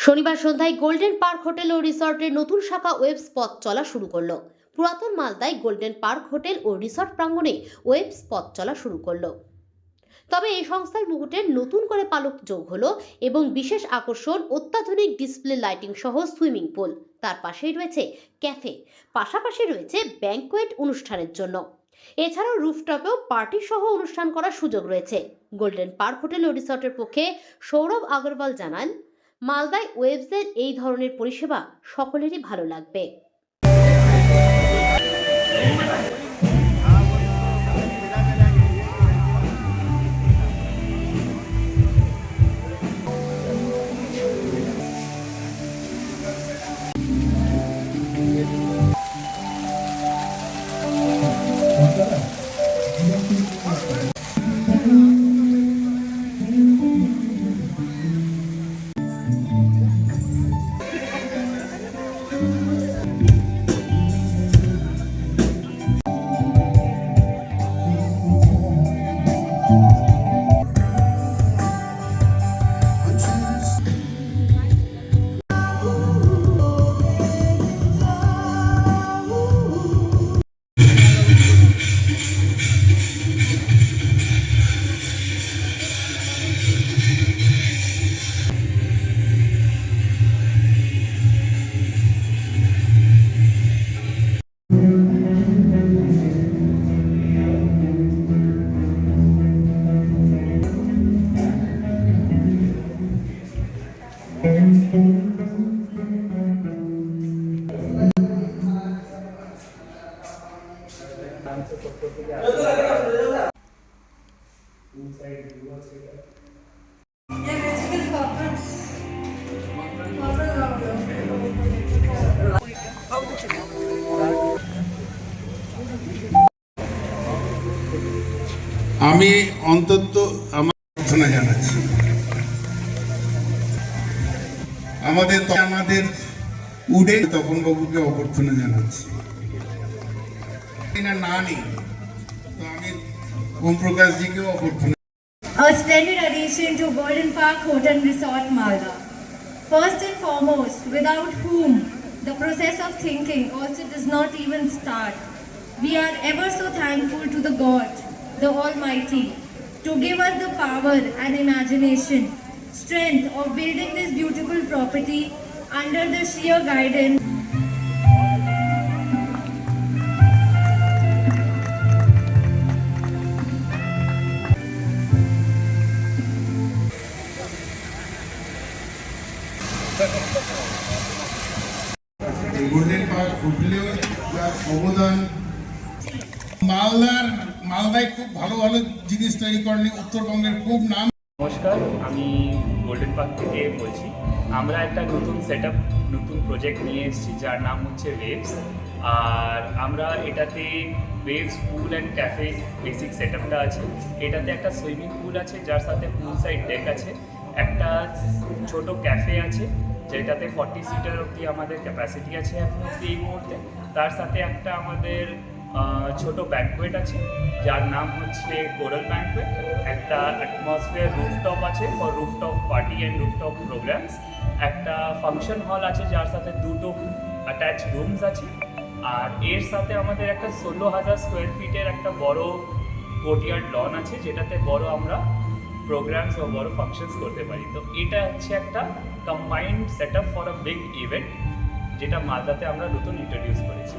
শনিবার সন্ধ্যায় golden park hotel ও রিসর্টের নতুন শাখা ওয়েবস পথ চলা শুরু করলো। পুরাতন মালদায় গোল্ডেন পার্ক হোটেল ও রিসর্ট প্রাঙ্গণে ওয়েবস পথ চলা শুরু করলো। তবে এই সংস্থার মুকুটের নতুন করে পালক যোগ হলো এবং বিশেষ আকর্ষণ অত্যাধুনিক ডিসপ্লে লাইটিং সহ সুইমিং পুল, তার পাশেই রয়েছে ক্যাফে, পাশাপাশি রয়েছে ব্যাংকোয়েট অনুষ্ঠানের জন্য। এছাড়াও রুফটপেও পার্টি সহ অনুষ্ঠান করার সুযোগ রয়েছে। গোল্ডেন পার্ক হোটেল ও রিসর্টের পক্ষে সৌরভ আগরওয়াল জানান, মালদায় ওয়েবসের এই ধরনের পরিষেবা সকলেরই ভালো লাগবে। আমি অন্তত আমার প্রার্থনা জানাচ্ছি আমাদের উডে তপন বাবুকে অভ্যর্থনা জানাচ্ছি। না নেই তো আমি ওম প্রকাশ জিকেও অভ্যর্থনা। A splendid addition to Golden Park Hotel Resort Malda. First and foremost, without whom the process of thinking also does not even start. We are ever so thankful to the God, the Almighty, to give us the power and imagination, strength of building this beautiful property under the sheer guidance. Golden Park হোটেলেও অবদান, মালদায় খুব ভালো ভালো জিনিস তৈরি করেন, উত্তরবঙ্গের খুব নাম। নমস্কার, আমি গোল্ডেন পার্ক থেকে বলছি। আমরা একটা নতুন প্রজেক্ট নিয়ে এসেছি যার নাম হচ্ছে ওয়েভস। আর আমরা এটাতে Waves pool and cafe basic সেটআপটা আছে। এটাতে একটা সুইমিং পুল আছে যার সাথে পুল সাইড ডেক আছে, একটা ছোট ক্যাফে আছে যেটাতে 40 সিটার অবধি আমাদের ক্যাপাসিটি আছে এখন অবধি এই মুহূর্তে। তার সাথে একটা আমাদের ছোট ব্যাংকোয়েট আছে যার নাম হচ্ছে কোরাল ব্যাংকোয়েট। একটা অ্যাটমসফিয়ার রুফটপ আছে for rooftop party and rooftop programs. একটা ফাংশন হল আছে যার সাথে দুটো অ্যাটাচ রুমস আছে। আর এর সাথে আমাদের একটা 16,000 স্কোয়ার ফিটের একটা বড় কোর্টইয়ার্ড লন আছে যেটাতে বড় আমরা প্রোগ্রামস বা বড় ফাংশনস করতে পারি। তো এটা হচ্ছে একটা combined setup for a big event যেটা মালদাতে আমরা নতুন ইন্ট্রোডিউস করেছি।